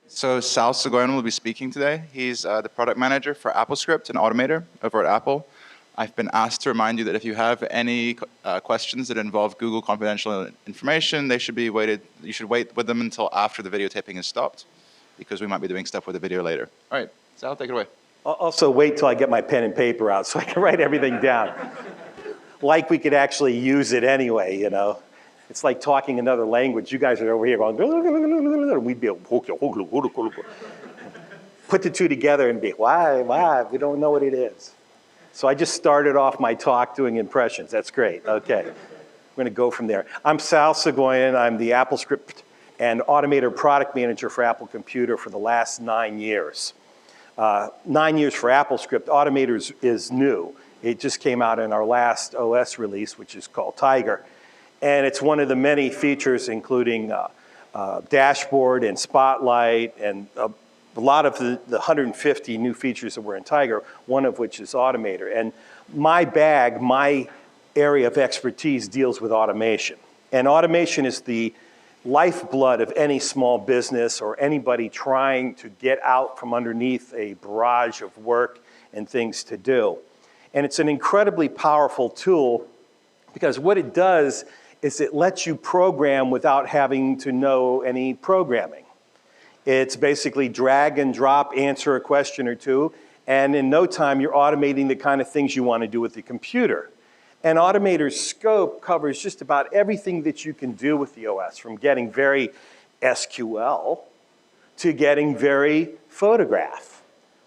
So Sal Seguin will be speaking today. He's the product manager for AppleScript and Automator over at Apple. I've been asked to remind you that if you have any questions that involve Google confidential information, you should wait with them until after the videotaping is stopped, because we might be doing stuff with the video later. All right, Sal, take it away. I'll also wait till I get my pen and paper out so I can write everything down. Like we could actually use it anyway, you know. It's like talking another language. You guys are over here going, we'd be put the two together and be, why? We don't know what it is. So I just started off my talk doing impressions. That's great. Okay. We're going to go from there. I'm Sal Seguin. I'm the AppleScript and Automator product manager for Apple Computer for the last 9 years. 9 years for AppleScript. Automator is new. It just came out in our last OS release, which is called Tiger. And it's one of the many features, including dashboard and spotlight and a lot of the 150 new features that were in Tiger, one of which is Automator. And my area of expertise deals with automation. And automation is the lifeblood of any small business or anybody trying to get out from underneath a barrage of work and things to do. And it's an incredibly powerful tool because what it does is it lets you program without having to know any programming. It's basically drag and drop, answer a question or two, and in no time you're automating the kind of things you want to do with the computer. And Automator's scope covers just about everything that you can do with the OS, from getting very SQL to getting very photograph,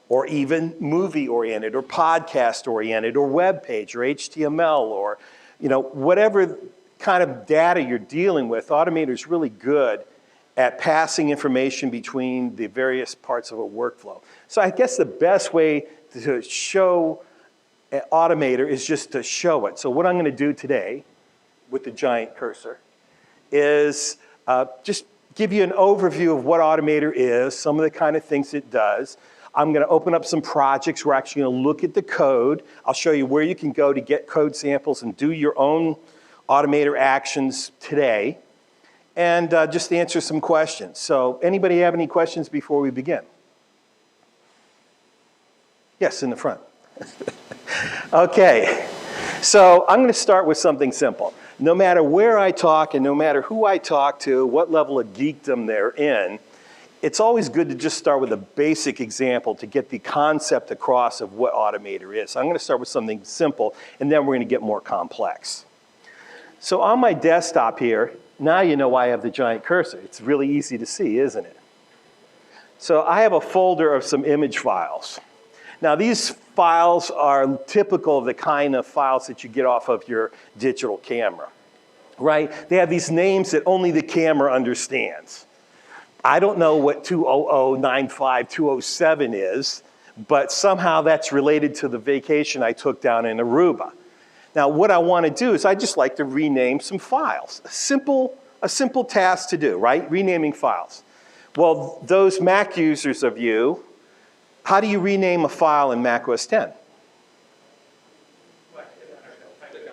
or even movie-oriented, or podcast-oriented, or web page, or HTML, or whatever kind of data you're dealing with. Automator's really good at passing information between the various parts of a workflow. So I guess the best way to show Automator is just to show it. So what I'm going to do today with the giant cursor is just give you an overview of what Automator is, some of the kind of things it does. I'm going to open up some projects. We're actually going to look at the code. I'll show you where you can go to get code samples and do your own Automator actions today, and just answer some questions. So anybody have any questions before we begin? Yes, in the front. Okay, so I'm going to start with something simple. No matter where I talk and no matter who I talk to, what level of geekdom they're in, it's always good to just start with a basic example to get the concept across of what Automator is. So I'm going to start with something simple, and then we're going to get more complex. So on my desktop here, now you know why I have the giant cursor. It's really easy to see, isn't it? So I have a folder of some image files. Now these files are typical of the kind of files that you get off of your digital camera, right? They have these names that only the camera understands. I don't know what 20095-207 is, but somehow that's related to the vacation I took down in Aruba. Now, what I want to do is I just like to rename some files. A simple task to do, right? Renaming files. Well, those Mac users of you, how do you rename a file in Mac OS X?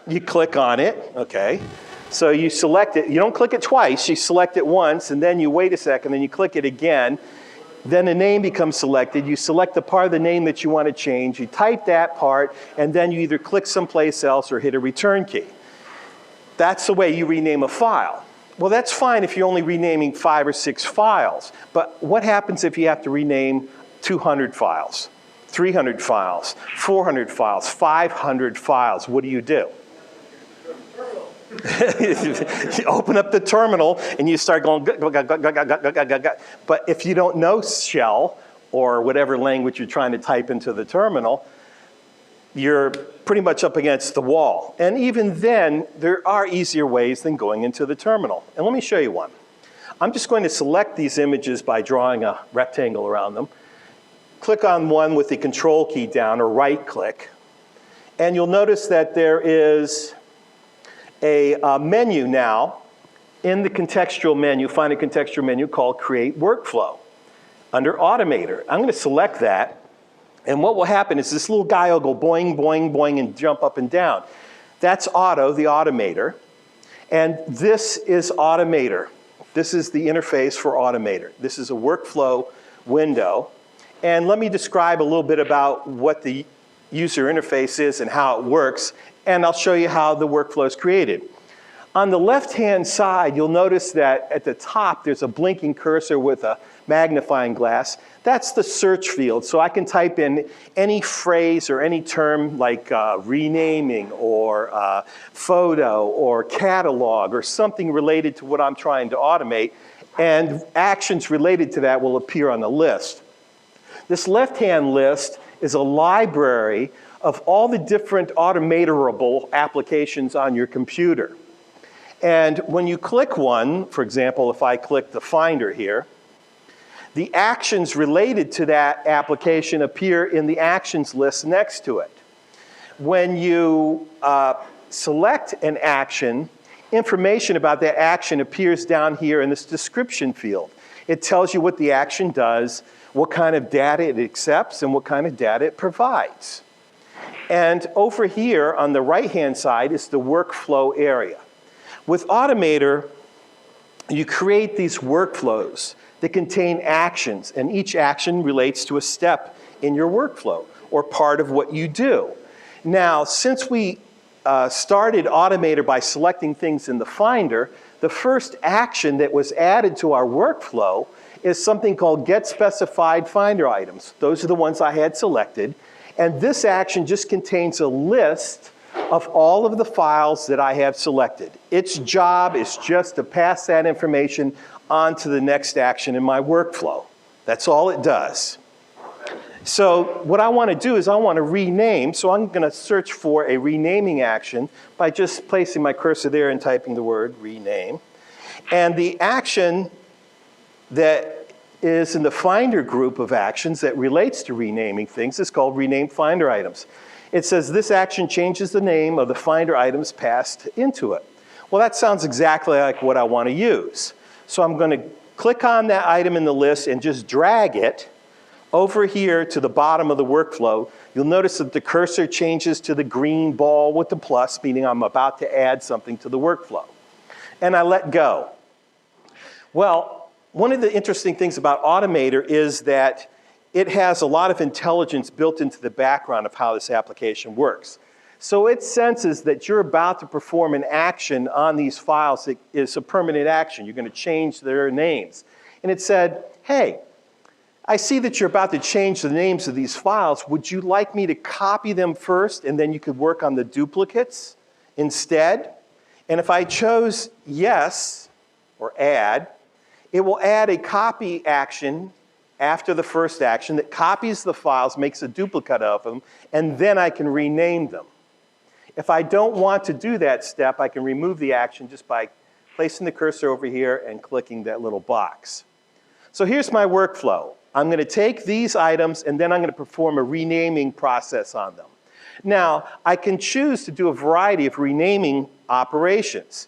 You click on it, okay. So you select it. You don't click it twice. You select it once, and then you wait a second, then you click it again. Then the name becomes selected. You select the part of the name that you want to change. You type that part, and then you either click someplace else or hit a return key. That's the way you rename a file. Well, that's fine if you're only renaming 5 or 6 files. But what happens if you have to rename 200 files, 300 files, 400 files, 500 files? What do? You open up the terminal and you start going, but if you don't know shell or whatever language you're trying to type into the terminal, you're pretty much up against the wall. And even then, there are easier ways than going into the terminal. And let me show you one. I'm just going to select these images by drawing a rectangle around them. Click on one with the control key down, or right click. And you'll notice that there is a menu now. In the contextual menu, find a contextual menu called Create Workflow under Automator. I'm going to select that, and what will happen is this little guy will go boing, boing, boing, and jump up and down. That's Auto, the Automator, and this is Automator This is the interface for Automator. This is a workflow window. And let me describe a little bit about what the user interface is and how it works, and I'll show you how the workflow is created. On the left-hand side, you'll notice that at the top, there's a blinking cursor with a magnifying glass. That's the search field, so I can type in any phrase or any term like renaming or photo or catalog or something related to what I'm trying to automate, and actions related to that will appear on the list. This left-hand list is a library of all the different automatorable applications on your computer. And when you click one, for example, if I click the Finder here, the actions related to that application appear in the actions list next to it. When you select an action, information about that action appears down here in this description field. It tells you what the action does, what kind of data it accepts, and what kind of data it provides. And over here on the right-hand side is the workflow area. With Automator, you create these workflows that contain actions, and each action relates to a step in your workflow or part of what you do. Now, since we started Automator by selecting things in the Finder, the first action that was added to our workflow is something called Get Specified Finder Items. Those are the ones I had selected. And this action just contains a list of all of the files that I have selected. Its job is just to pass that information on to the next action in my workflow. That's all it does. So what I want to do is I want to rename, so I'm going to search for a renaming action by just placing my cursor there and typing the word rename. And the action that is in the Finder group of actions that relates to renaming things is called Rename Finder Items. It says this action changes the name of the Finder items passed into it. Well, that sounds exactly like what I want to use. So I'm going to click on that item in the list and just drag it over here to the bottom of the workflow. You'll notice that the cursor changes to the green ball with the plus, meaning I'm about to add something to the workflow. And I let go. Well, one of the interesting things about Automator is that it has a lot of intelligence built into the background of how this application works. So it senses that you're about to perform an action on these files that is a permanent action. You're going to change their names. And it said, hey, I see that you're about to change the names of these files. Would you like me to copy them first and then you could work on the duplicates instead? And if I chose yes, or add, it will add a copy action after the first action that copies the files, makes a duplicate of them, and then I can rename them. If I don't want to do that step, I can remove the action just by placing the cursor over here and clicking that little box. So here's my workflow. I'm going to take these items and then I'm going to perform a renaming process on them. Now, I can choose to do a variety of renaming operations.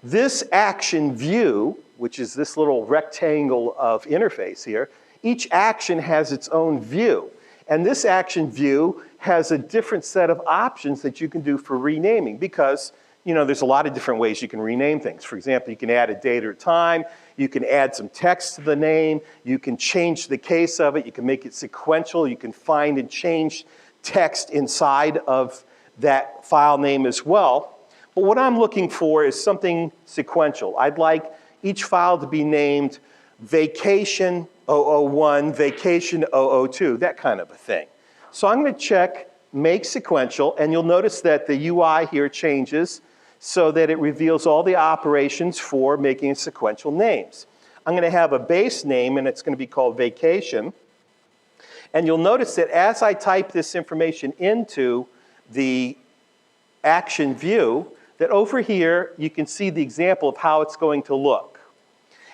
This action view, which is this little rectangle of interface here, each action has its own view. And this action view has a different set of options that you can do for renaming because, you know, there's a lot of different ways you can rename things. For example, you can add a date or time, you can add some text to the name, you can change the case of it, you can make it sequential, you can find and change text inside of that file name as well. But what I'm looking for is something sequential. I'd like each file to be named Vacation 001, Vacation 002, that kind of a thing. So I'm going to check Make Sequential, and you'll notice that the UI here changes so that it reveals all the operations for making sequential names. I'm going to have a base name, and it's going to be called Vacation. And you'll notice that as I type this information into the action view, that over here you can see the example of how it's going to look.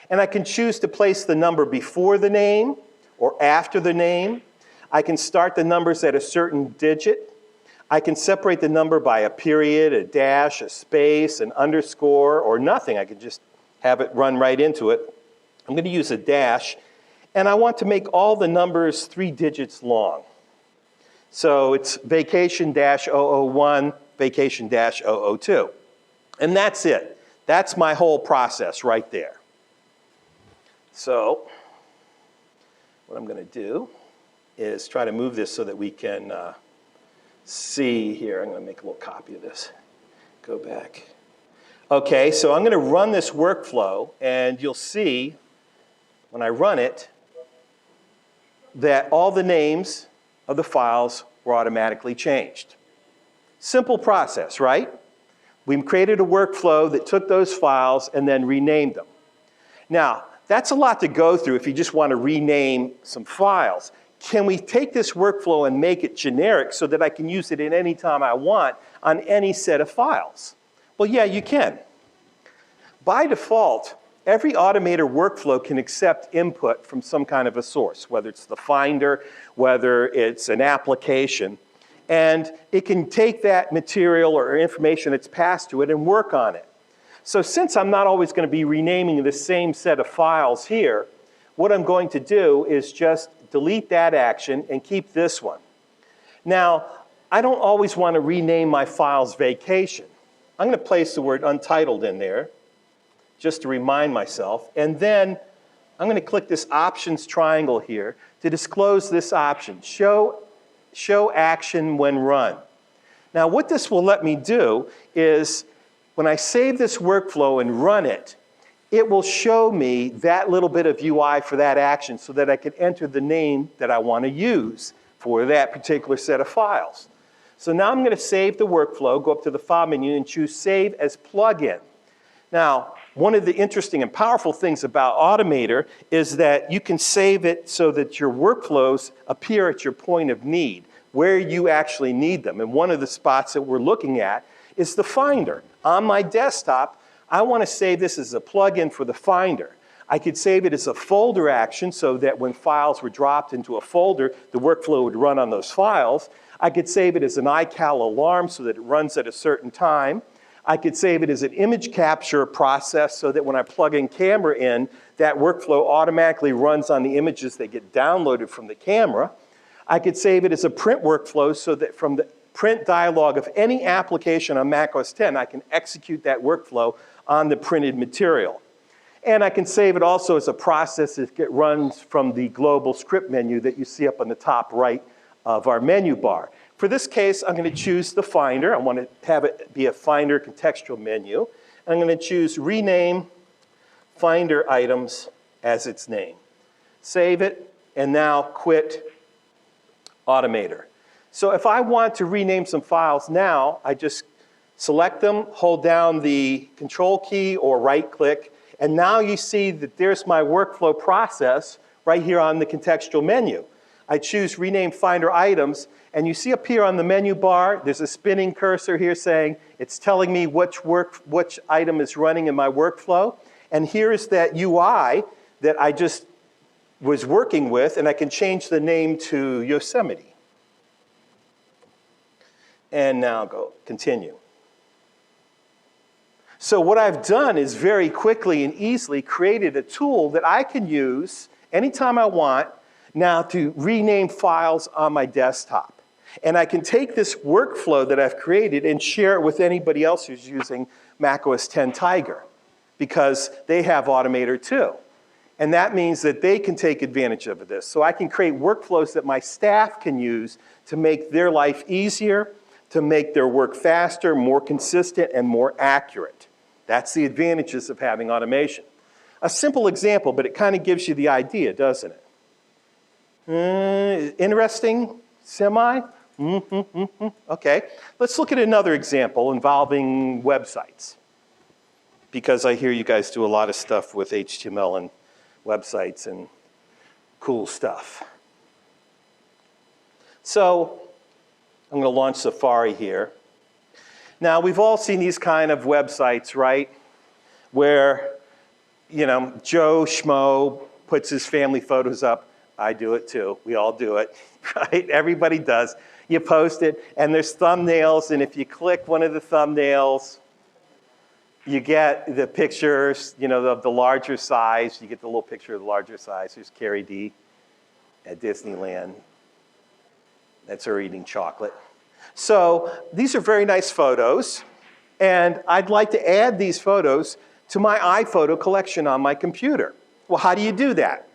And I can choose to place the number before the name or after the name. I can start the numbers at a certain digit. I can separate the number by a period, a dash, a space, an underscore, or nothing. I can just have it run right into it. I'm going to use a dash, and I want to make all the numbers 3 digits long. So it's Vacation-001, Vacation-002. And that's it. That's my whole process right there. So what I'm going to do is try to move this so that we can see here. I'm going to make a little copy of this. Go back. Okay, so I'm going to run this workflow, and you'll see when I run it that all the names of the files were automatically changed. Simple process, right? We created a workflow that took those files and then renamed them. Now, that's a lot to go through if you just want to rename some files. Can we take this workflow and make it generic so that I can use it at any time I want on any set of files? Well, yeah, you can. By default, every Automator workflow can accept input from some kind of a source, whether it's the Finder, whether it's an application, and it can take that material or information that's passed to it and work on it. So since I'm not always going to be renaming the same set of files here, what I'm going to do is just delete that action and keep this one. Now, I don't always want to rename my files vacation. I'm going to place the word untitled in there just to remind myself, and then I'm going to click this options triangle here to disclose this option, show action when run. Now what this will let me do is when I save this workflow and run it, it will show me that little bit of UI for that action so that I can enter the name that I want to use for that particular set of files. So now I'm going to save the workflow, go up to the File menu and choose Save as Plugin. Now, one of the interesting and powerful things about Automator is that you can save it so that your workflows appear at your point of need, where you actually need them. And one of the spots that we're looking at is the Finder. On my desktop, I want to save this as a plugin for the Finder. I could save it as a folder action so that when files were dropped into a folder, the workflow would run on those files. I could save it as an iCal alarm so that it runs at a certain time. I could save it as an image capture process so that when I plug in camera in, that workflow automatically runs on the images that get downloaded from the camera. I could save it as a print workflow so that from the print dialog of any application on Mac OS X, I can execute that workflow on the printed material. And I can save it also as a process that runs from the global script menu that you see up on the top right of our menu bar. For this case, I'm going to choose the Finder. I want to have it be a Finder contextual menu. And I'm going to choose Rename Finder Items as its name. Save it, and now quit Automator. So if I want to rename some files now, I just select them, hold down the Control key or right-click, and now you see that there's my workflow process right here on the contextual menu. I choose Rename Finder Items, and you see up here on the menu bar, there's a spinning cursor here saying it's telling me which item is running in my workflow. And here's that UI that I just was working with, and I can change the name to Yosemite. And now go continue. So what I've done is very quickly and easily created a tool that I can use anytime I want now to rename files on my desktop. And I can take this workflow that I've created and share it with anybody else who's using Mac OS X Tiger, because they have Automator too. And that means that they can take advantage of this. So I can create workflows that my staff can use to make their life easier, to make their work faster, more consistent, and more accurate. That's the advantages of having automation. A simple example, but it kind of gives you the idea, doesn't it? Interesting? Semi? Okay. Let's look at another example involving websites, because I hear you guys do a lot of stuff with HTML and websites and cool stuff. So I'm going to launch Safari here. Now, we've all seen these kind of websites, right? Where, you know, Joe Schmo puts his family photos up. I do it too. We all do it, right? Everybody does. You post it, and there's thumbnails, and if you click one of the thumbnails, you get the pictures, you know, of the larger size. You get the little picture of the larger size. Here's Carrie D at Disneyland. That's her eating chocolate. So these are very nice photos, and I'd like to add these photos to my iPhoto collection on my computer. Well, how do you do that?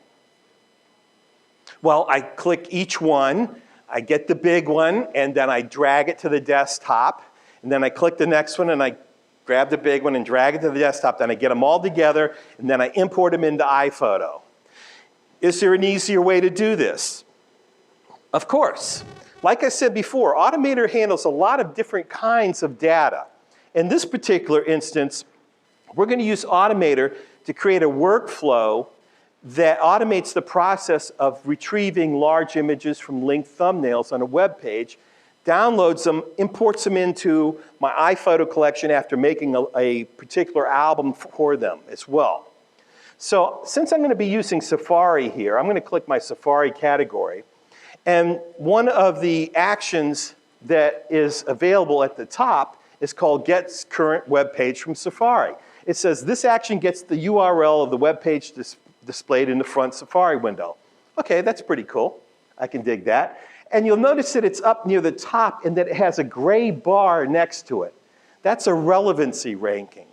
Well, I click each one, I get the big one, and then I drag it to the desktop, and then I click the next one, and I grab the big one and drag it to the desktop, then I get them all together, and then I import them into iPhoto. Is there an easier way to do this? Of course. Like I said before, Automator handles a lot of different kinds of data. In this particular instance, we're going to use Automator to create a workflow that automates the process of retrieving large images from linked thumbnails on a web page, downloads them, imports them into my iPhoto collection after making a particular album for them as well. So since I'm going to be using Safari here, I'm going to click my Safari category. And one of the actions that is available at the top is called Get Current Web Page from Safari. It says this action gets the URL of the web page displayed in the front Safari window. Okay, that's pretty cool. I can dig that. And you'll notice that it's up near the top and that it has a gray bar next to it. That's a relevancy ranking.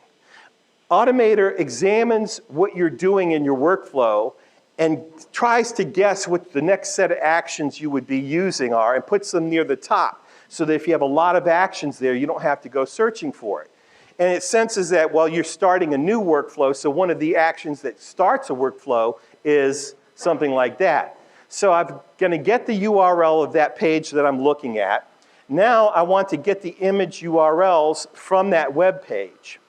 Automator examines what you're doing in your workflow and tries to guess what the next set of actions you would be using are and puts them near the top so that if you have a lot of actions there, you don't have to go searching for it. And it senses that, well, you're starting a new workflow, so one of the actions that starts a workflow is something like that. So I'm going to get the URL of that page that I'm looking at. Now I want to get the image URLs from that web page.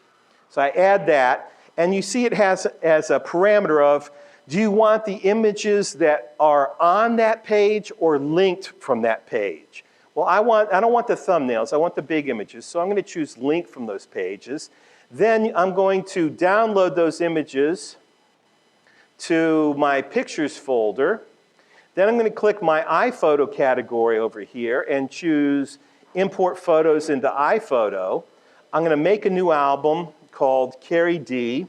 So I add that, and you see it has as a parameter of, do you want the images that are on that page or linked from that page? Well, I don't want the thumbnails, I want the big images, so I'm going to choose link from those pages. Then I'm going to download those images to my pictures folder. Then I'm going to click my iPhoto category over here and choose import photos into iPhoto. I'm going to make a new album called Carrie D.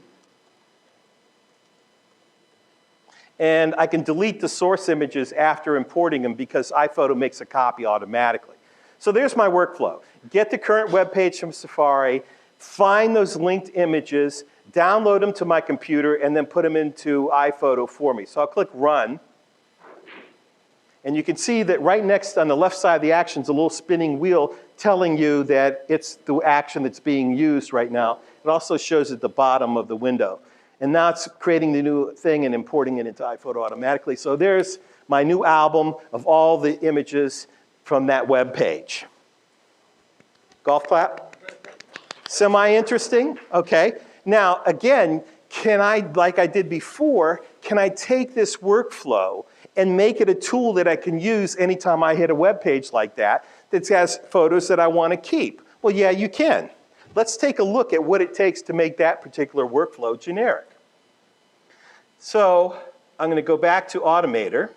And I can delete the source images after importing them because iPhoto makes a copy automatically. So there's my workflow. Get the current web page from Safari, find those linked images, download them to my computer, and then put them into iPhoto for me. So I'll click Run. And you can see that right next on the left side of the action is a little spinning wheel telling you that it's the action that's being used right now. It also shows at the bottom of the window. And now it's creating the new thing and importing it into iPhoto automatically. So there's my new album of all the images from that web page. Golf clap? Semi-interesting? Okay. Now, again, can I, like I did before, can I take this workflow and make it a tool that I can use anytime I hit a web page like that that has photos that I want to keep? Well, yeah, you can. Let's take a look at what it takes to make that particular workflow generic. So I'm going to go back to Automator.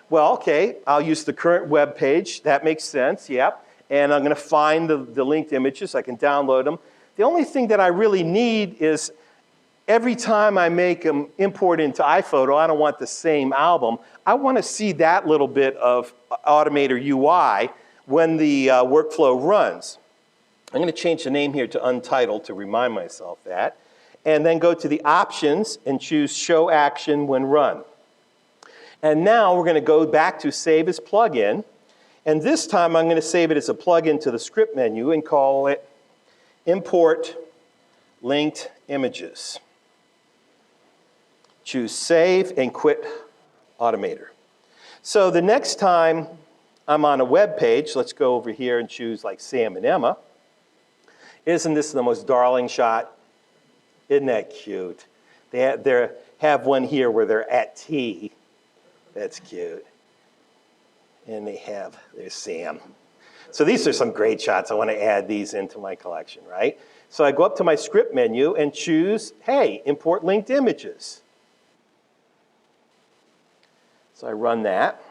Well, okay, I'll use the current web page. That makes sense, yep. And I'm going to find the linked images. I can download them. The only thing that I really need is every time I make them import into iPhoto, I don't want the same album. I want to see that little bit of Automator UI when the workflow runs. I'm going to change the name here to Untitled to remind myself that. And then go to the options and choose Show Action When Run. And now we're going to go back to Save as Plugin. And this time I'm going to save it as a plugin to the script menu and call it Import Linked Images. Choose Save and quit Automator. So the next time I'm on a web page, let's go over here and choose like Sam and Emma. Isn't this the most darling shot? Isn't that cute? They have one here where they're at tea. That's cute. And there's Sam. So these are some great shots. I want to add these into my collection, right? So I go up to my script menu and choose, hey, import linked images. So I run that.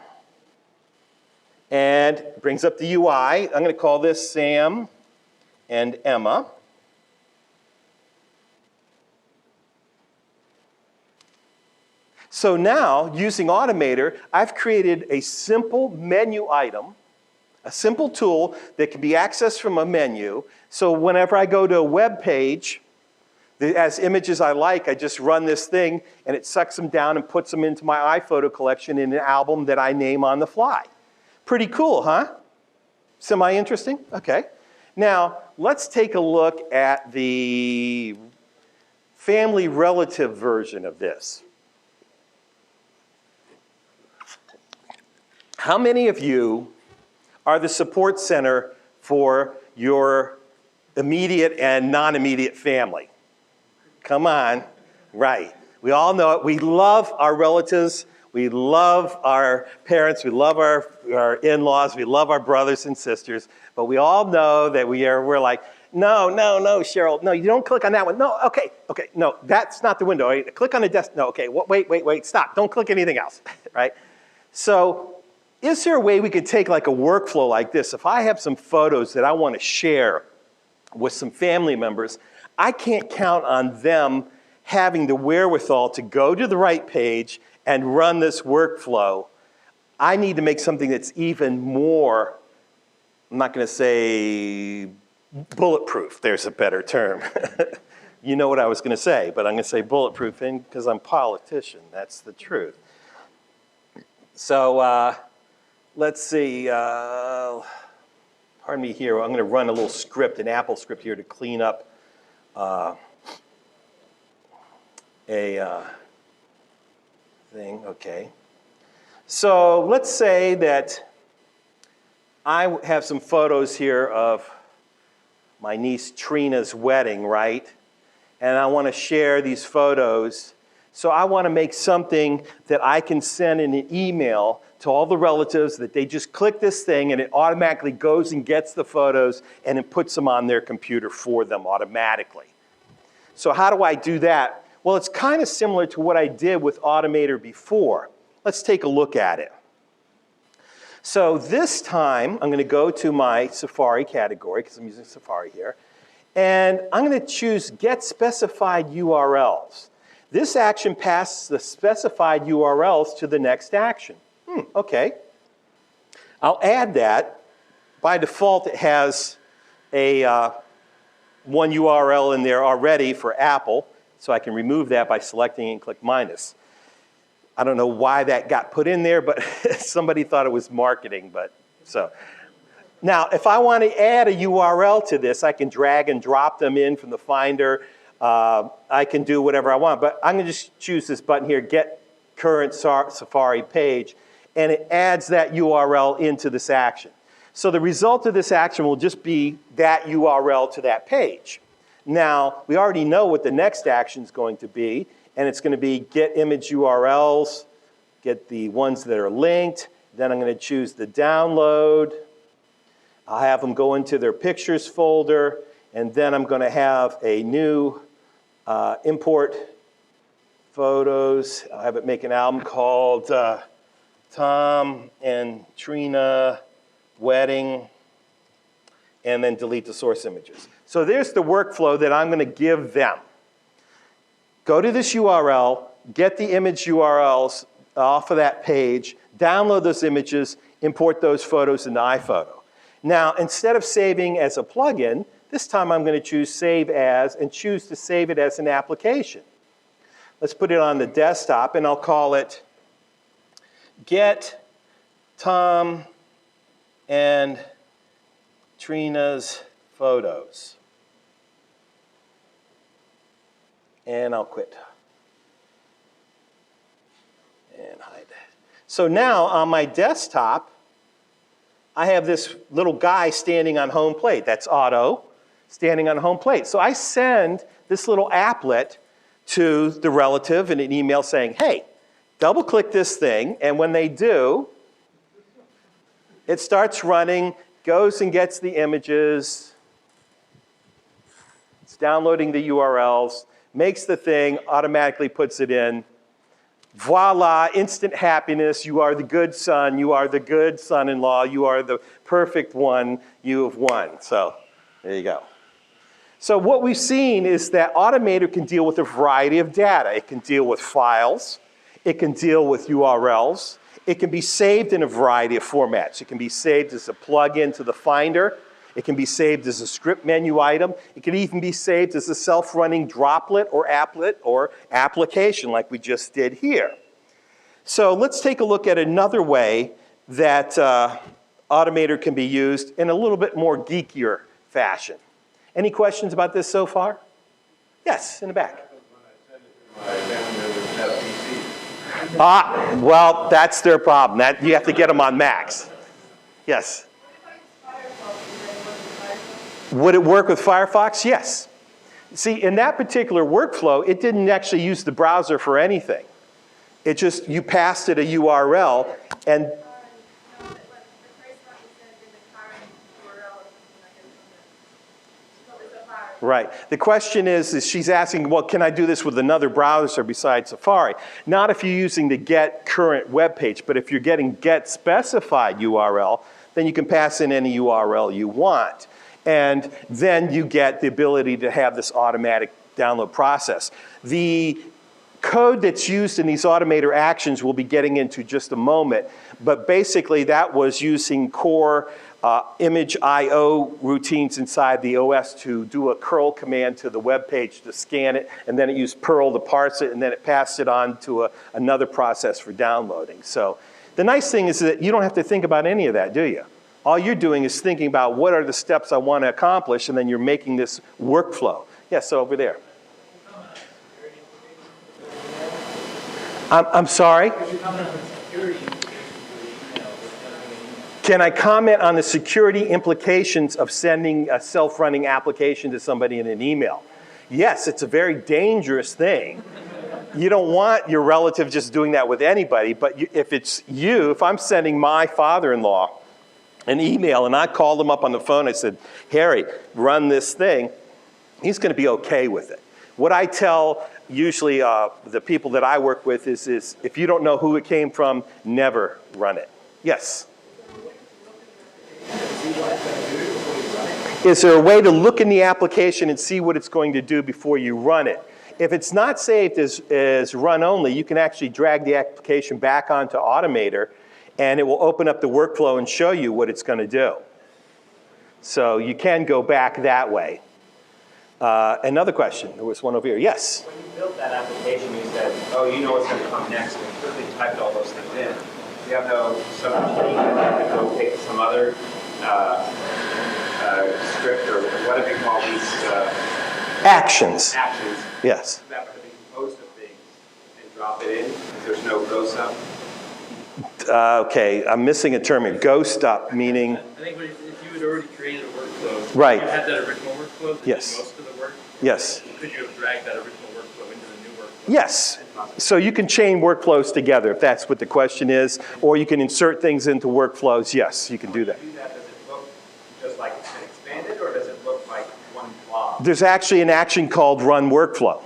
And it brings up the UI. I'm going to call this Sam and Emma. So now, using Automator, I've created a simple menu item, a simple tool that can be accessed from a menu. So whenever I go to a web page As images I like, I just run this thing, and it sucks them down and puts them into my iPhoto collection in an album that I name on the fly. Pretty cool, huh? Semi-interesting? Okay. Now, let's take a look at the family relative version of this. How many of you are the support center for your immediate and non-immediate family? Come on, right. We all know it. We love our relatives. We love our parents. We love our in-laws. We love our brothers and sisters. But we all know that we're like, no, Cheryl. No, you don't click on that one. No, okay. No, that's not the window. Click on the desk. No, okay. Wait. Stop. Don't click anything else, right? So is there a way we could take like a workflow like this? If I have some photos that I want to share with some family members, I can't count on them having the wherewithal to go to the right page and run this workflow. I need to make something that's even more, I'm not going to say bulletproof, there's a better term. You know what I was going to say, but I'm going to say bulletproof because I'm a politician. That's the truth. So let's see. Pardon me here. I'm going to run a little script, an Apple script here to clean up a thing. Okay. So let's say that I have some photos here of my niece Trina's wedding, right? And I want to share these photos. So I want to make something that I can send in an email to all the relatives that they just click this thing and it automatically goes and gets the photos and it puts them on their computer for them automatically. So how do I do that? Well, it's kind of similar to what I did with Automator before. Let's take a look at it. So this time, I'm going to go to my Safari category, because I'm using Safari here, and I'm going to choose Get Specified URLs. This action passes the specified URLs to the next action. Okay. I'll add that. By default, it has a one URL in there already for Apple, so I can remove that by selecting and click minus. I don't know why that got put in there, but somebody thought it was marketing, but so. Now, if I want to add a URL to this, I can drag and drop them in from the Finder. I can do whatever I want, but I'm going to just choose this button here, Get Current Safari Page, and it adds that URL into this action. So the result of this action will just be that URL to that page. Now, we already know what the next action is going to be, and it's going to be Get Image URLs, get the ones that are linked. Then I'm going to choose the download. I'll have them go into their pictures folder, and then I'm going to have a new import photos. I'll have it make an album called Tom and Trina Wedding, and then delete the source images. So there's the workflow that I'm going to give them. Go to this URL, get the image URLs off of that page, download those images, import those photos into iPhoto. Now, instead of saving as a plugin, this time I'm going to choose Save As and choose to save it as an application. Let's put it on the desktop, and I'll call it Get Tom and Trina's Photos. And I'll quit. And hide that. So now on my desktop, I have this little guy standing on home plate. That's Otto, standing on home plate. So I send this little applet to the relative in an email saying, hey, double click this thing, and when they do, it starts running, goes and gets the images, it's downloading the URLs, makes the thing, automatically puts it in. Voila, instant happiness. You are the good son. You are the good son-in-law. You are the perfect one. You have won. So there you go. So what we've seen is that Automator can deal with a variety of data. It can deal with files. It can deal with URLs. It can be saved in a variety of formats. It can be saved as a plug-in to the Finder. It can be saved as a script menu item. It can even be saved as a self-running droplet or applet or application like we just did here. So let's take a look at another way that Automator can be used in a little bit more geekier fashion. Any questions about this so far? Yes, in the back. Well, that's their problem. You have to get them on Macs. Yes. Would it work with Firefox? Yes. See, in that particular workflow, it didn't actually use the browser for anything. It just, you passed it a URL, and right. The question is she's asking, well, can I do this with another browser besides Safari? Not if you're using the get current web page, but if you're getting get specified URL, then you can pass in any URL you want. And then you get the ability to have this automatic download process. The code that's used in these Automator actions we'll be getting into just a moment, but basically that was using core image I/O routines inside the OS to do a curl command to the web page to scan it, and then it used Perl to parse it, and then it passed it on to another process for downloading. So the nice thing is that you don't have to think about any of that, do you? All you're doing is thinking about what are the steps I want to accomplish, and then you're making this workflow. Yes, over there. I'm sorry? Can I comment on the security implications of sending a self-running application to somebody in an email? Yes, it's a very dangerous thing. You don't want your relative just doing that with anybody, but if it's you, if I'm sending my father-in-law an email and I called him up on the phone, I said, Harry, run this thing, he's going to be okay with it. What I tell usually the people that I work with is if you don't know who it came from, never run it. Yes? Is there a way to look in the application and see what it's going to do before you run it? If it's not saved as run only, you can actually drag the application back onto Automator, and it will open up the workflow and show you what it's going to do. So you can go back that way. Another question. There was one over here. Yes? When you built that application, you said, oh, you know what's going to come next, and you quickly typed all those things in. You have no subroutine that you could go pick some other script, or whatever you call these actions. Actions. Yes. That would be composed of things and drop it in. There's no ghost up. Okay, I'm missing a term here. Ghost up, meaning? I think if you had already created a workflow, right. You had that original workflow that yes. did most of the work. Yes. Could you have dragged that original workflow into the new workflow? Yes. So you can chain workflows together if that's what the question is, or you can insert things into workflows. Yes, you can do that. Does it look just like it's been expanded, or does it look like one blob? There's actually an action called run workflow.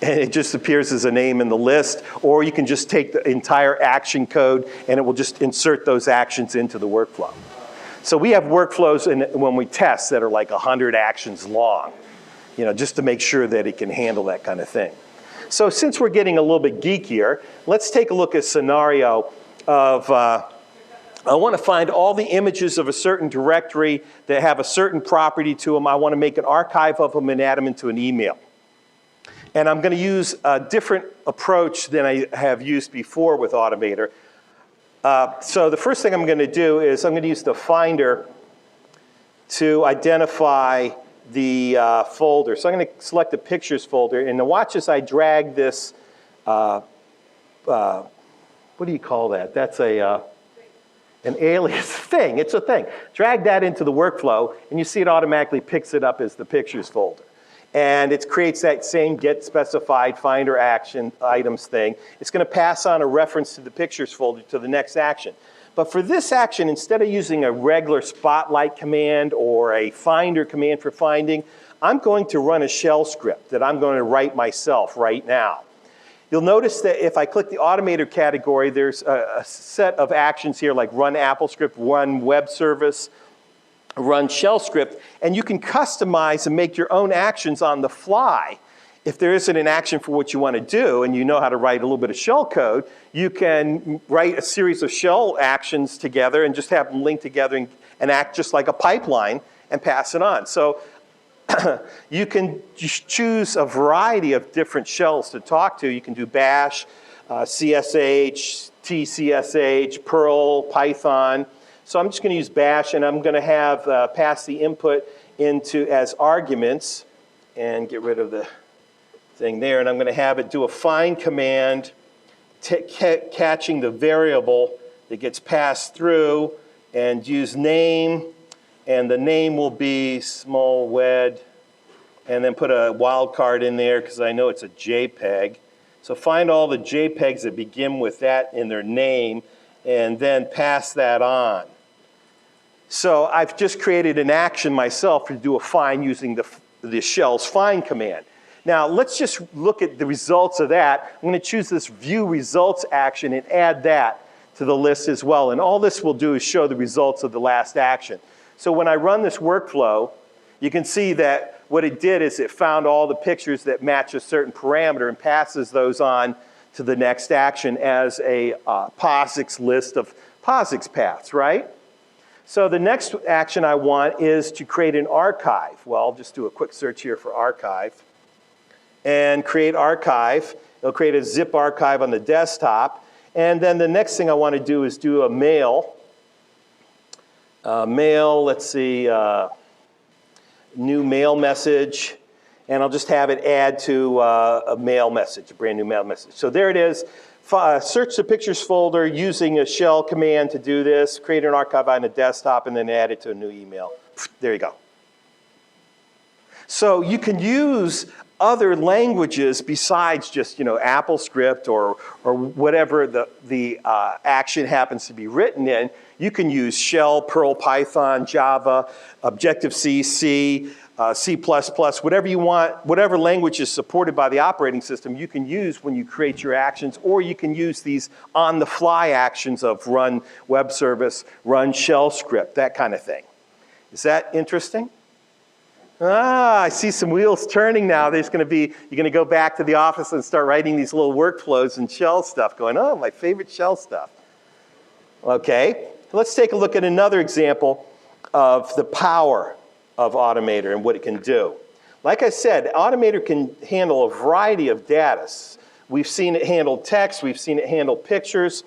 And it just appears as a name in the list, or you can just take the entire action code and it will just insert those actions into the workflow. So we have workflows when we test that are like 100 actions long, just to make sure that it can handle that kind of thing. So since we're getting a little bit geekier, let's take a look at a scenario of, I want to find all the images of a certain directory that have a certain property to them. I want to make an archive of them and add them into an email. And I'm going to use a different approach than I have used before with Automator. So the first thing I'm going to do is I'm going to use the Finder to identify the folder. So I'm going to select the Pictures folder. And now watch as I drag this, what do you call that? That's an alias thing. It's a thing. Drag that into the workflow, and you see it automatically picks it up as the Pictures folder. And it creates that same get specified Finder action items thing. It's going to pass on a reference to the Pictures folder to the next action. But for this action, instead of using a regular Spotlight command or a Finder command for finding, I'm going to run a shell script that I'm going to write myself right now. You'll notice that if I click the Automator category, there's a set of actions here like run AppleScript, run web service, run shell script, and you can customize and make your own actions on the fly. If there isn't an action for what you want to do and you know how to write a little bit of shell code, you can write a series of shell actions together and just have them linked together and act just like a pipeline, and pass it on. So you can choose a variety of different shells to talk to. You can do Bash, CSH, TCSH, Perl, Python. So I'm just going to use Bash, and I'm going to have pass the input into as arguments and get rid of the thing there. And I'm going to have it do a find command catching the variable that gets passed through and use name. And the name will be small wed. And then put a wildcard in there because I know it's a JPEG. So find all the JPEGs that begin with that in their name and then pass that on. So I've just created an action myself to do a find using the shell's find command. Now let's just look at the results of that. I'm going to choose this view results action and add that to the list as well. And all this will do is show the results of the last action. So when I run this workflow, you can see that what it did is it found all the pictures that match a certain parameter and passes those on to the next action as a POSIX list of POSIX paths, right? So the next action I want is to create an archive. Well, I'll just do a quick search here for archive and create archive. It'll create a zip archive on the desktop. And then the next thing I want to do is do a mail. Let's see, new mail message. And I'll just have it add to a mail message, a brand new mail message. So there it is. Search the pictures folder using a shell command to do this, create an archive on the desktop, and then add it to a new email. There you go. So you can use other languages besides just, AppleScript or whatever the action happens to be written in. You can use Shell, Perl, Python, Java, Objective-C, C, C++, whatever you want, whatever language is supported by the operating system, you can use when you create your actions, or you can use these on-the-fly actions of run web service, run shell script, that kind of thing. Is that interesting? I see some wheels turning now. You're going to go back to the office and start writing these little workflows and shell stuff, going, oh, my favorite shell stuff. Okay, let's take a look at another example of the power of Automator and what it can do. Like I said, Automator can handle a variety of data. We've seen it handle text, we've seen it handle pictures.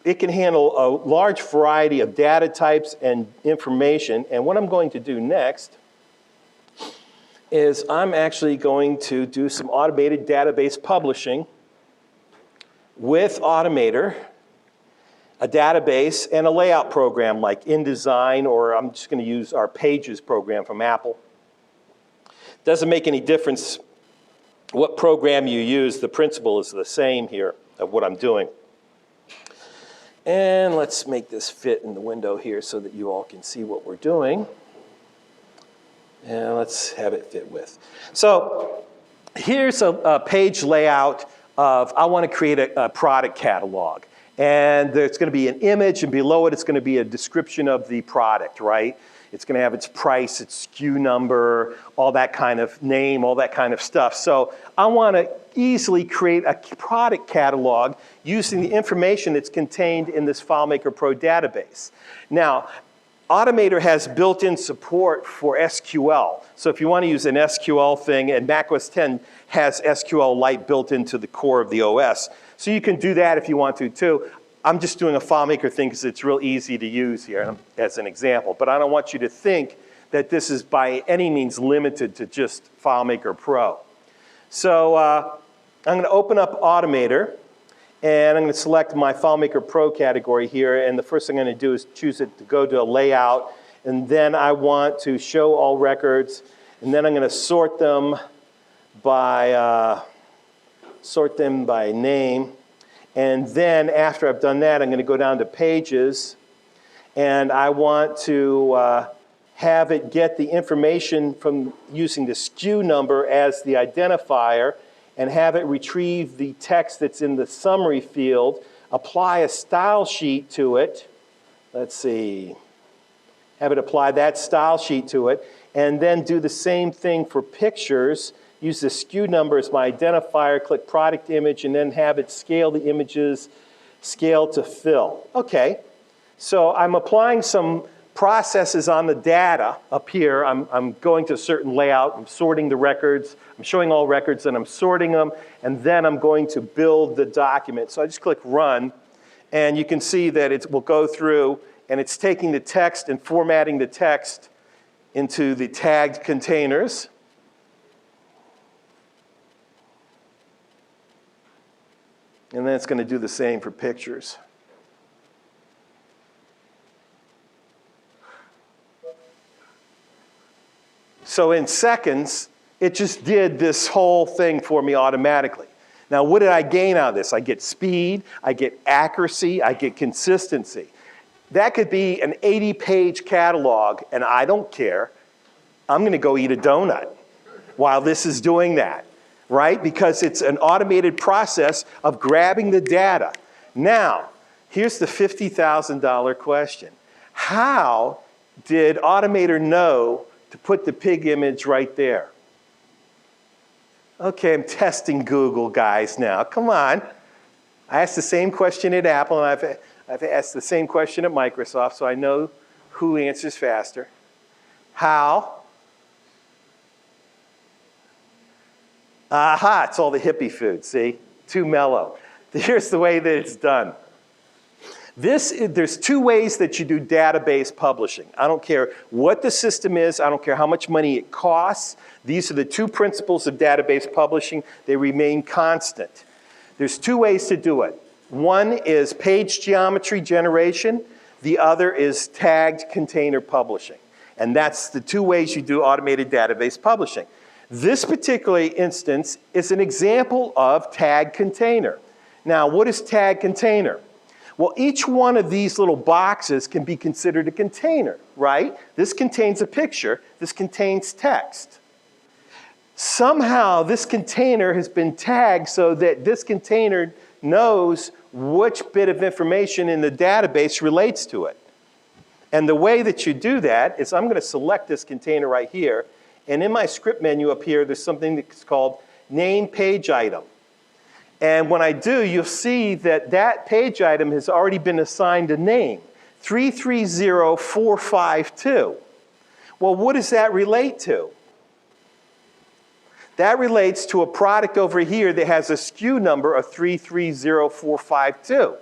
It can handle a large variety of data types and information. And what I'm going to do next is I'm actually going to do some automated database publishing with Automator, a database, and a layout program like InDesign, or I'm just going to use our Pages program from Apple. Doesn't make any difference what program you use. The principle is the same here of what I'm doing. And let's make this fit in the window here so that you all can see what we're doing. And let's have it fit with. So here's a page layout of, I want to create a product catalog. And there's going to be an image, and below it, it's going to be a description of the product, right? It's going to have its price, its SKU number, all that kind of name, all that kind of stuff. So I want to easily create a product catalog using the information that's contained in this FileMaker Pro database. Now, Automator has built-in support for SQL. So if you want to use an SQL thing, and macOS 10 has SQLite built into the core of the OS. So you can do that if you want to too. I'm just doing a FileMaker thing because it's real easy to use here as an example. But I don't want you to think that this is by any means limited to just FileMaker Pro. So I'm going to open up Automator, and I'm going to select my FileMaker Pro category here. And the first thing I'm going to do is choose it to go to a layout. And then I want to show all records. And then I'm going to sort them by name. And then after I've done that, I'm going to go down to Pages. And I want to have it get the information from using the SKU number as the identifier, and have it retrieve the text that's in the summary field, apply a style sheet to it. Let's see. Have it apply that style sheet to it, and then do the same thing for pictures. Use the SKU number as my identifier, click product image, and then have it scale the images, scale to fill. Okay, so I'm applying some processes on the data up here. I'm going to a certain layout. I'm sorting the records. I'm showing all records, and I'm sorting them. And then I'm going to build the document. So I just click Run. And you can see that it will go through, and it's taking the text and formatting the text into the tagged containers. And then it's going to do the same for pictures. So in seconds, it just did this whole thing for me automatically. Now, what did I gain out of this? I get speed, I get accuracy, I get consistency. That could be an 80-page catalog, and I don't care. I'm going to go eat a donut while this is doing that, right? Because it's an automated process of grabbing the data. Now, here's the $50,000 question. How did Automator know to put the pig image right there? Okay, I'm testing Google, guys, now. Come on. I asked the same question at Apple, and I've asked the same question at Microsoft, so I know who answers faster. How? Aha, it's all the hippie food, see? Too mellow. Here's the way that it's done. There's two ways that you do database publishing. I don't care what the system is. I don't care how much money it costs. These are the two principles of database publishing. They remain constant. There's two ways to do it. One is page geometry generation. The other is tagged container publishing. And that's the two ways you do automated database publishing. This particular instance is an example of tagged container. Now, what is tagged container? Well, each one of these little boxes can be considered a container, right? This contains a picture. This contains text. Somehow, this container has been tagged so that this container knows which bit of information in the database relates to it. And the way that you do that is I'm going to select this container right here. And in my script menu up here, there's something that's called name page item. And when I do, you'll see that that page item has already been assigned a name, 330452. Well, what does that relate to? That relates to a product over here that has a SKU number of 330452.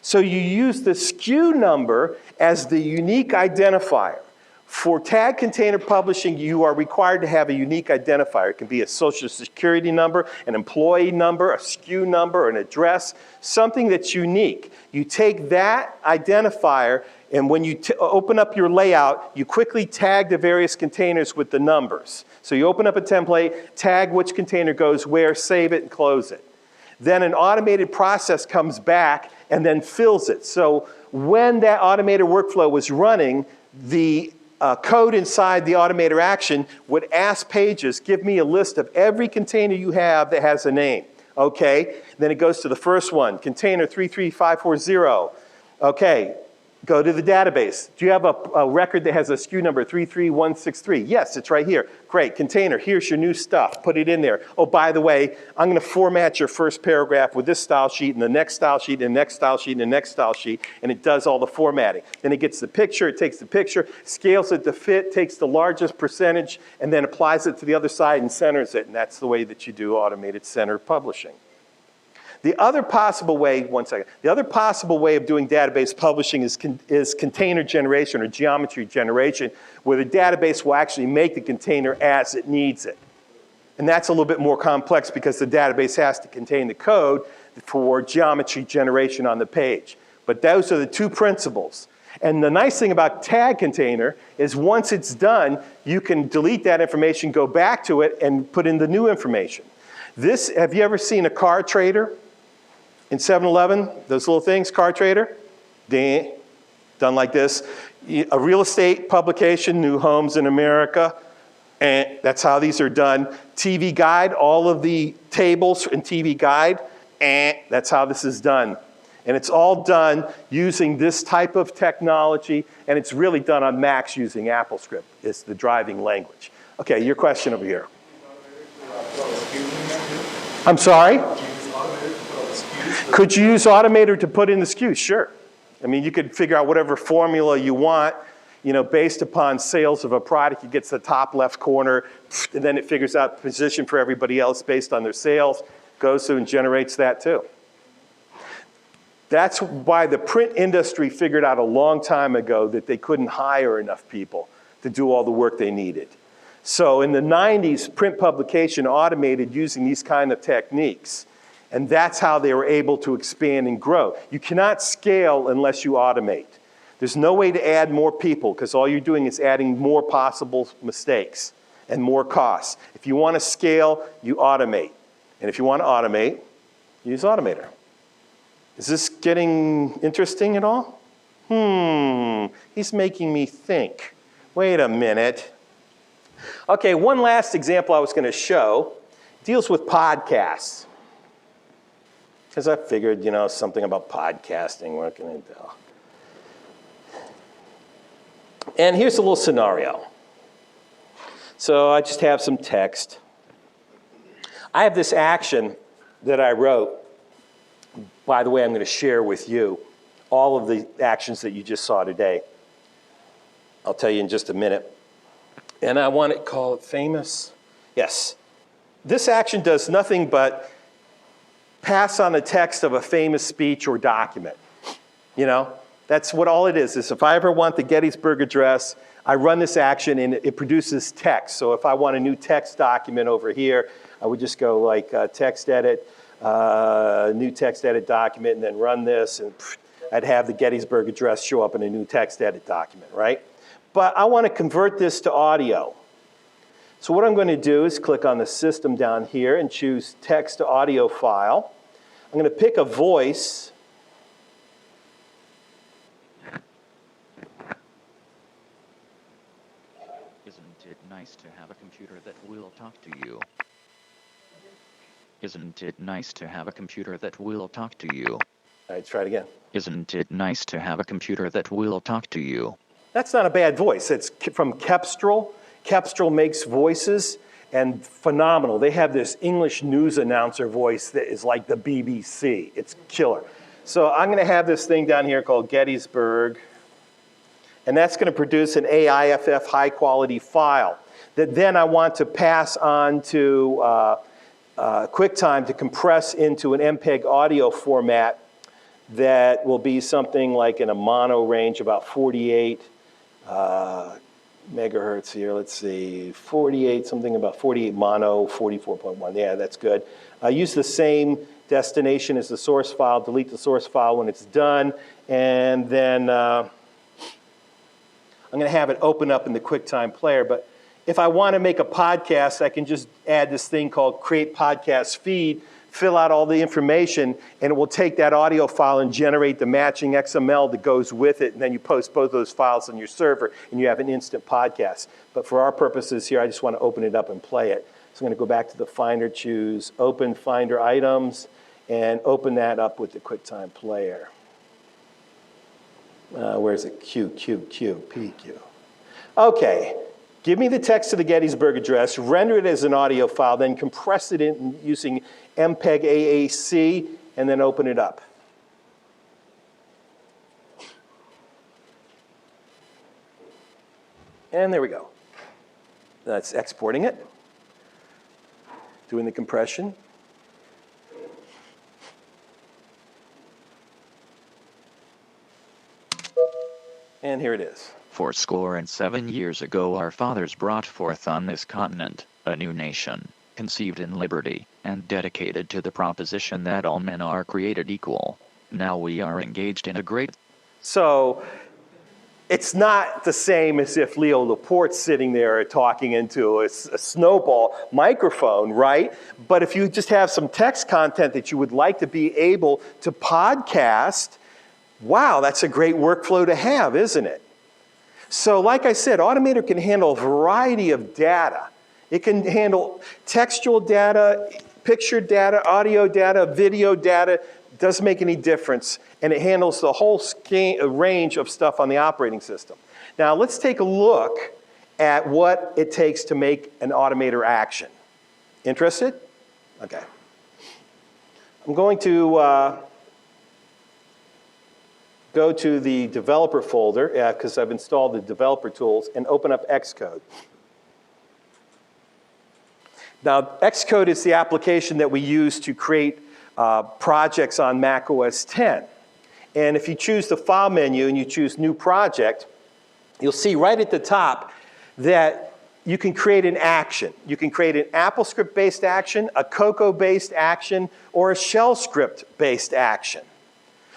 So you use the SKU number as the unique identifier. For tag container publishing, you are required to have a unique identifier. It can be a social security number, an employee number, a SKU number, an address, something that's unique. You take that identifier, and when you open up your layout, you quickly tag the various containers with the numbers. So you open up a template, tag which container goes where, save it, and close it. Then an automated process comes back and then fills it. So when that automated workflow was running, the code inside the automator action would ask Pages, give me a list of every container you have that has a name. Okay, then it goes to the first one, container 33540. Okay, go to the database. Do you have a record that has a SKU number 33163? Yes, it's right here. Great, container, here's your new stuff. Put it in there. Oh, by the way, I'm going to format your first paragraph with this style sheet and the next style sheet and the next style sheet and the next style sheet, and it does all the formatting. Then it gets the picture, it takes the picture, scales it to fit, takes the largest percentage, and then applies it to the other side and centers it, and that's the way that you do automated center publishing. The other possible way, the other possible way of doing database publishing is container generation or geometry generation, where the database will actually make the container as it needs it. And that's a little bit more complex because the database has to contain the code for geometry generation on the page. But those are the two principles. And the nice thing about tag container is once it's done, you can delete that information, go back to it, and put in the new information. Have you ever seen a car trader? In 7-Eleven, those little things, car trader, done like this. A real estate publication, New Homes in America, and that's how these are done. TV Guide, all of the tables in TV Guide, and that's how this is done. And it's all done using this type of technology, and it's really done on Macs using AppleScript. It's the driving language. Okay, your question over here. I'm sorry? Could you use Automator to put in the SKUs? Sure. I mean, you could figure out whatever formula you want. based upon sales of a product, it gets the top left corner, and then it figures out the position for everybody else based on their sales, goes through and generates that too. That's why the print industry figured out a long time ago that they couldn't hire enough people to do all the work they needed. So in the 90s, print publication automated using these kind of techniques. And that's how they were able to expand and grow. You cannot scale unless you automate. There's no way to add more people because all you're doing is adding more possible mistakes and more costs. If you want to scale, you automate. And if you want to automate, use Automator. Is this getting interesting at all? He's making me think. Wait a minute. Okay, one last example I was going to show deals with podcasts. Because I figured, something about podcasting, what can I do? And here's a little scenario. So I just have some text. I have this action that I wrote. By the way, I'm going to share with you all of the actions that you just saw today. I'll tell you in just a minute. And I want to call it famous. Yes. This action does nothing but pass on the text of a famous speech or document. That's what all it is if I ever want the Gettysburg Address, I run this action and it produces text. So if I want a new text document over here, I would just go like text edit, new text edit document, and then run this, and I'd have the Gettysburg Address show up in a new text edit document, right? But I want to convert this to audio. So what I'm going to do is click on the system down here and choose text to audio file. I'm going to pick a voice. Isn't it nice to have a computer that will talk to you? Isn't it nice to have a computer that will talk to you? All right, try it again. Isn't it nice to have a computer that will talk to you? That's not a bad voice. It's from Kepstrel. Kepstrel makes voices, and phenomenal. They have this English news announcer voice that is like the BBC. It's killer. So I'm going to have this thing down here called Gettysburg, and that's going to produce an AIFF high-quality file that then I want to pass on to QuickTime to compress into an MPEG audio format that will be something like in a mono range, about 48 megahertz here. Let's see, 48, something about 48 mono, 44.1. Yeah, that's good. Use the same destination as the source file. Delete the source file when it's done. And then I'm going to have it open up in the QuickTime player. But if I want to make a podcast, I can just add this thing called Create Podcast Feed, fill out all the information, and it will take that audio file and generate the matching XML that goes with it, and then you post both those files on your server, and you have an instant podcast. But for our purposes here, I just want to open it up and play it. So I'm going to go back to the Finder, choose Open Finder Items, and open that up with the QuickTime player. Where's it? Q, PQ. Okay. Give me the text to the Gettysburg Address, render it as an audio file, then compress it in using MPEG AAC, and then open it up. And there we go. That's exporting it, doing the compression. And here it is. 47 years ago our fathers brought forth on this continent a new nation, conceived in liberty, and dedicated to the proposition that all men are created equal. Now we are engaged in a great... So it's not the same as if Leo Laporte's sitting there talking into a snowball microphone, right? But if you just have some text content that you would like to be able to podcast, wow, that's a great workflow to have, isn't it? So like I said, Automator can handle a variety of data. It can handle textual data, picture data, audio data, video data. Doesn't make any difference. And it handles the whole range of stuff on the operating system. Now let's take a look at what it takes to make an Automator action. Interested? Okay. I'm going to go to the developer folder, because I've installed the developer tools, and open up Xcode. Now, Xcode is the application that we use to create projects on Mac OS X. And if you choose the File menu and you choose New Project, you'll see right at the top that you can create an action. You can create an AppleScript-based action, a Cocoa-based action, or a shell script-based action.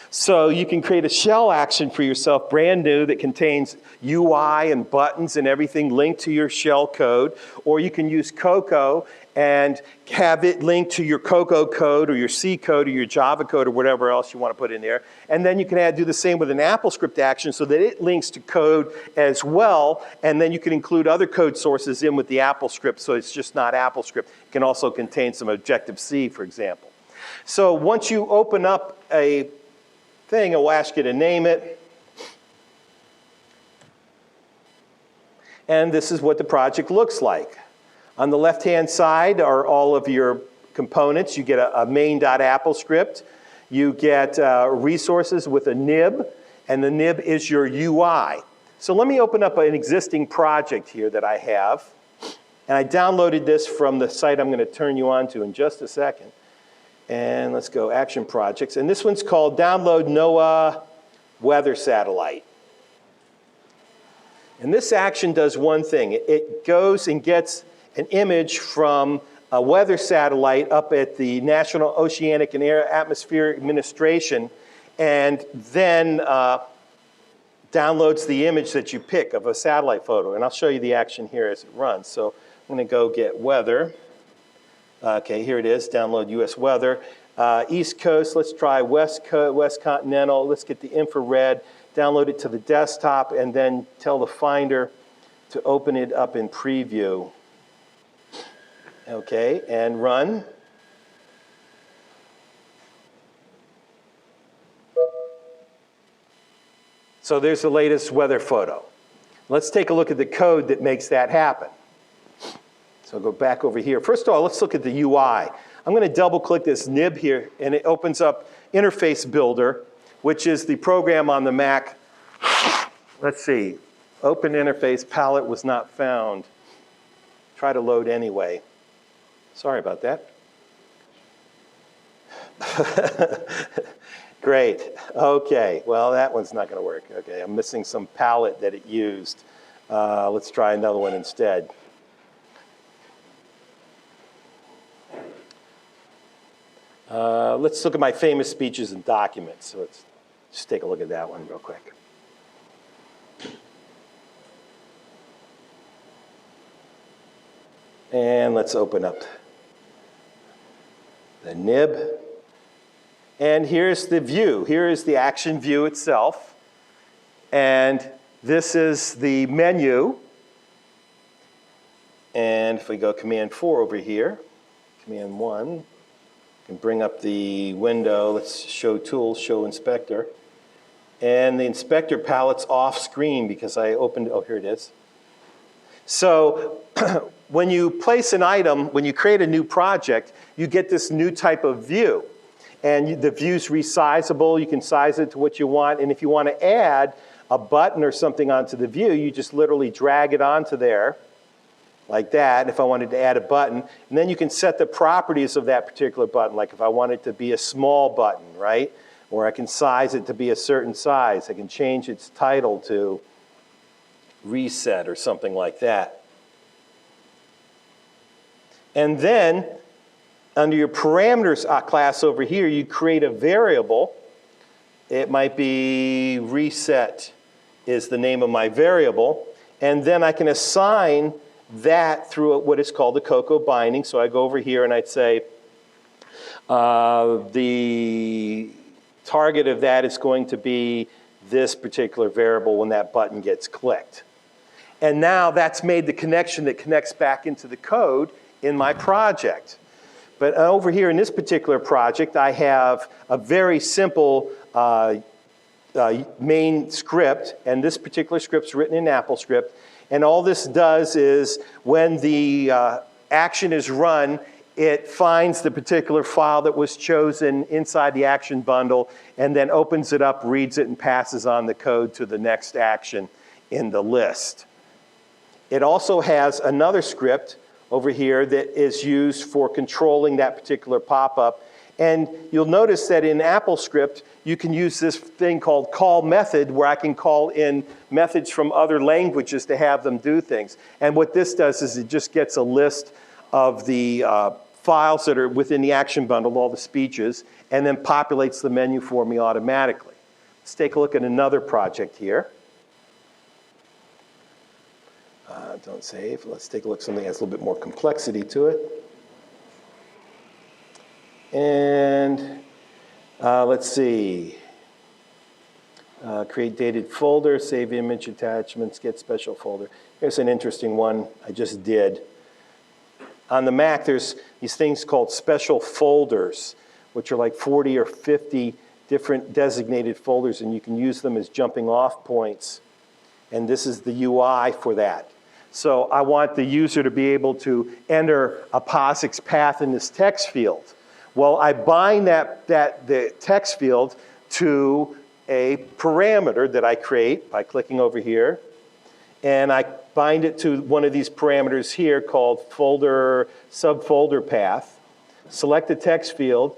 So you can create a shell action for yourself, brand new, that contains UI and buttons and everything linked to your shell code. Or you can use Cocoa and have it linked to your Cocoa code or your C code or your Java code or whatever else you want to put in there. And then you can do the same with an AppleScript action so that it links to code as well. And then you can include other code sources in with the AppleScript, so it's just not AppleScript. It can also contain some Objective-C, for example. So once you open up a thing, it will ask you to name it. And this is what the project looks like. On the left-hand side are all of your components. You get a main.applescript. You get resources with a nib, and the nib is your UI. So let me open up an existing project here that I have. And I downloaded this from the site I'm going to turn you on to in just a second. And let's go Action Projects. And this one's called Download NOAA Weather Satellite. And this action does one thing. It goes and gets an image from a weather satellite up at the National Oceanic and Atmospheric Administration, and then downloads the image that you pick of a satellite photo. And I'll show you the action here as it runs. So I'm going to go get weather. Okay, here it is, download US weather. East Coast, let's try West Continental. Let's get the infrared, download it to the desktop, and then tell the Finder to open it up in preview. Okay, and run. So there's the latest weather photo. Let's take a look at the code that makes that happen. So go back over here. First of all, let's look at the UI. I'm going to double click this nib here, and it opens up Interface Builder, which is the program on the Mac. Let's see. Open interface palette was not found. Try to load anyway. Sorry about that. Great. Okay. Well, that one's not going to work. Okay. I'm missing some palette that it used. Let's try another one instead. Let's look at my famous speeches and documents. So let's just take a look at that one real quick. And let's open up the nib. And here's the view. Here is the action view itself. And this is the menu. And if we go Command 4 over here, Command 1, can bring up the window. Let's show tools, show inspector. And the inspector palette's off screen because I opened, oh, here it is. So when you place an item, when you create a new project, you get this new type of view. And the view's resizable. You can size it to what you want. And if you want to add a button or something onto the view, you just literally drag it onto there. Like that, if I wanted to add a button. And then you can set the properties of that particular button, like if I want it to be a small button, right? Or I can size it to be a certain size. I can change its title to reset or something like that. And then, under your parameters class over here, you create a variable. It might be reset is the name of my variable. And then I can assign that through what is called the Cocoa binding. So I go over here and I'd say the target of that is going to be this particular variable when that button gets clicked. And now that's made the connection that connects back into the code in my project. But over here in this particular project, I have a very simple main script, and this particular script's written in AppleScript. And all this does is when the action is run, it finds the particular file that was chosen inside the action bundle and then opens it up, reads it, and passes on the code to the next action in the list. It also has another script over here that is used for controlling that particular pop-up. And you'll notice that in AppleScript, you can use this thing called call method, where I can call in methods from other languages to have them do things. And what this does is it just gets a list of the files that are within the action bundle, all the speeches, and then populates the menu for me automatically. Let's take a look at another project here. Don't save. Let's take a look at something that has a little bit more complexity to it. And let's see. Create dated folder, save image attachments, get special folder. Here's an interesting one I just did. On the Mac, there's these things called special folders, which are like 40 or 50 different designated folders, and you can use them as jumping off points. And this is the UI for that. So I want the user to be able to enter a POSIX path in this text field. Well, I bind the text field to a parameter that I create by clicking over here. And I bind it to one of these parameters here called folder subfolder path. Select the text field.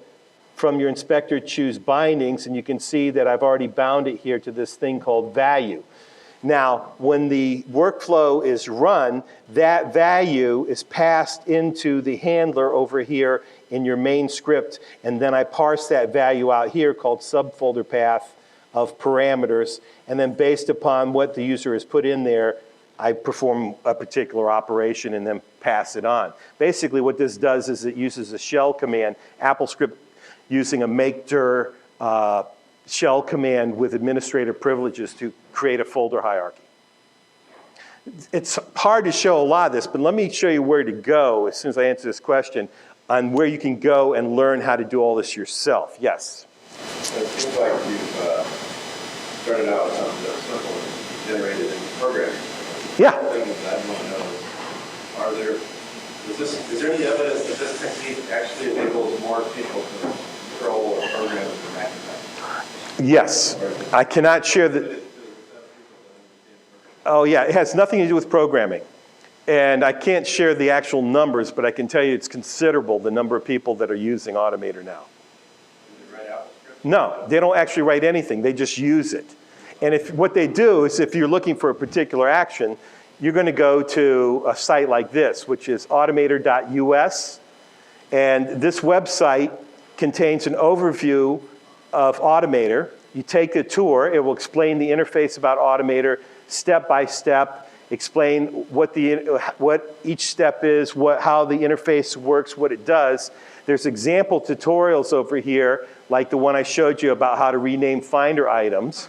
From your inspector, choose bindings, and you can see that I've already bound it here to this thing called value. Now, when the workflow is run, that value is passed into the handler over here in your main script, and then I parse that value out here called subfolder path of parameters, and then based upon what the user has put in there, I perform a particular operation and then pass it on. Basically, what this does is it uses a shell command, AppleScript using a make-dir shell command with administrative privileges to create a folder hierarchy. It's hard to show a lot of this, but let me show you where to go as soon as I answer this question on where you can go and learn how to do all this yourself. Yes? So it seems like you've started out with something that's simple and generated in programming. Yeah. The thing that I want to know is there any evidence that this technique actually enables more people to control or program the Mac? Yes. I cannot share the... Oh, yeah. It has nothing to do with programming. And I can't share the actual numbers, but I can tell you it's considerable, the number of people that are using Automator now. No, they don't actually write anything. They just use it. And what they do is if you're looking for a particular action, you're going to go to a site like this, which is automator.us. And this website contains an overview of Automator. You take a tour. It will explain the interface about Automator step by step, explain what each step is, how the interface works, what it does. There's example tutorials over here, like the one I showed you about how to rename Finder items.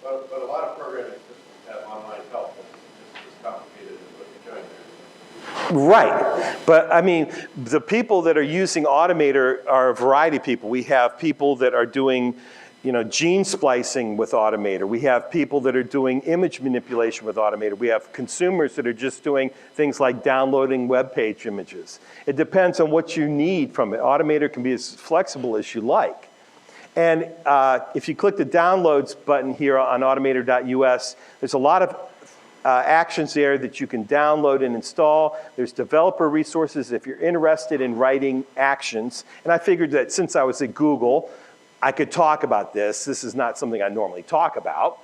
But a lot of programming systems have online help. It's just as complicated as what you're showing there. Right. But I mean, the people that are using Automator are a variety of people. We have people that are doing, gene splicing with Automator. We have people that are doing image manipulation with Automator. We have consumers that are just doing things like downloading web page images. It depends on what you need from it. Automator can be as flexible as you like. And if you click the downloads button here on automator.us, there's a lot of actions there that you can download and install. There's developer resources if you're interested in writing actions. And I figured that since I was at Google, I could talk about this. This is not something I normally talk about.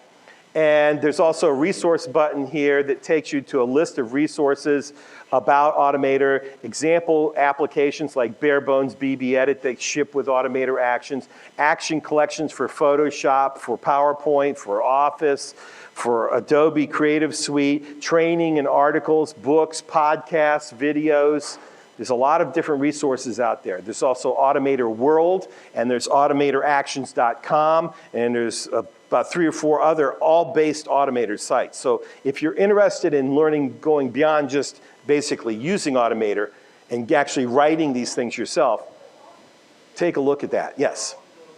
And there's also a resource button here that takes you to a list of resources about Automator, example applications like Barebones BBEdit that ship with Automator actions, action collections for Photoshop, for PowerPoint, for Office, for Adobe Creative Suite, training and articles, books, podcasts, videos. There's a lot of different resources out there. There's also Automator World, and there's AutomatorActions.com, and there's about 3 or 4 other all-based Automator sites. So if you're interested in learning, going beyond just basically using Automator and actually writing these things yourself, take a look at that. Yes?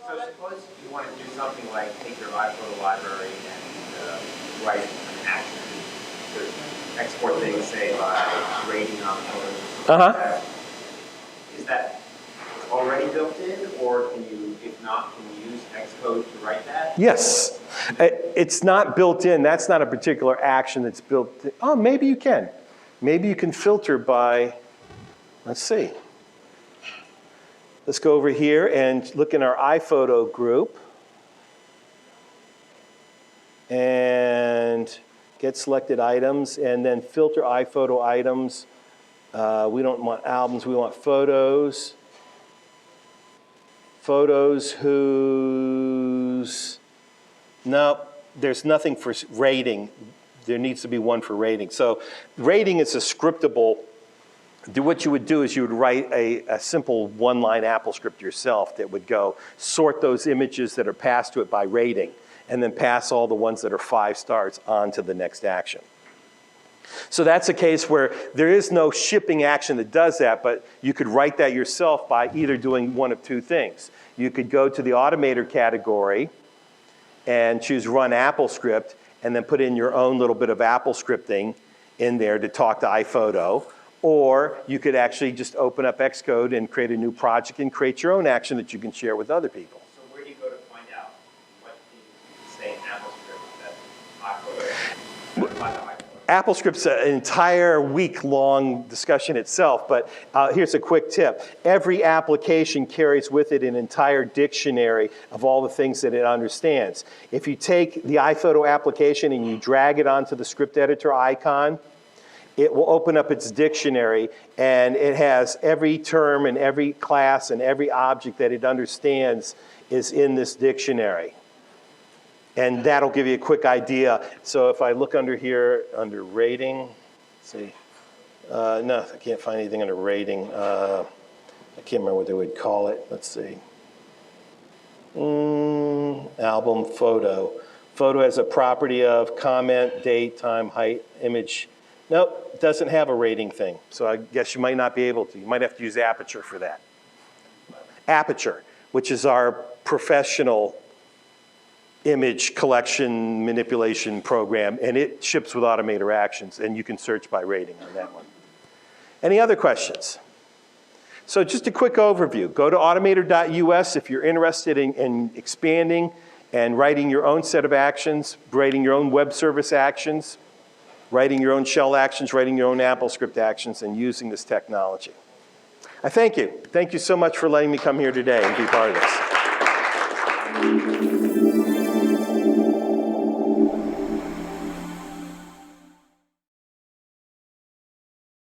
So suppose you want to do something like take your live photo library and write an action to export things, say, by grading on photos. Uh-huh. Is built in, or can you, if not, can you use Xcode to write that? Yes. It's not built in. That's not a particular action that's built in. Oh, maybe you can. Maybe you can filter by, let's see. Let's go over here and look in our iPhoto group. And get selected items, and then filter iPhoto items. We don't want albums, we want photos. Photos whose, no, there's nothing for rating. There needs to be one for rating. So rating is a scriptable. What you would do is you would write a simple one-line Apple script yourself that would go sort those images that are passed to it by rating, and then pass all the ones that are 5 stars on to the next action. So that's a case where there is no shipping action that does that, but you could write that yourself by either doing one of two things. You could go to the Automator category and choose Run AppleScript, and then put in your own little bit of Apple scripting in there to talk to iPhoto. Or you could actually just open up Xcode and create a new project and create your own action that you can share with other people. So where do you go to find out what things say in AppleScript that iPhoto, by the iPhoto? AppleScript's an entire week-long discussion itself, but here's a quick tip. Every application carries with it an entire dictionary of all the things that it understands. If you take the iPhoto application and you drag it onto the script editor icon, it will open up its dictionary, and it has every term and every class and every object that it understands is in this dictionary. And that'll give you a quick idea. So if I look under here, under rating, let's see. No, I can't find anything under rating. I can't remember what they would call it. Let's see. Album, photo. Photo has a property of comment, date, time, height, image. Nope, it doesn't have a rating thing. So I guess you might not be able to. You might have to use Aperture for that. Aperture, which is our professional image collection manipulation program, and it ships with Automator Actions, and you can search by rating on that one. Any other questions? So just a quick overview. Go to automator.us if you're interested in expanding and writing your own set of actions, writing your own web service actions, writing your own shell actions, writing your own AppleScript actions, and using this technology. I thank you. Thank you so much for letting me come here today and be part of this.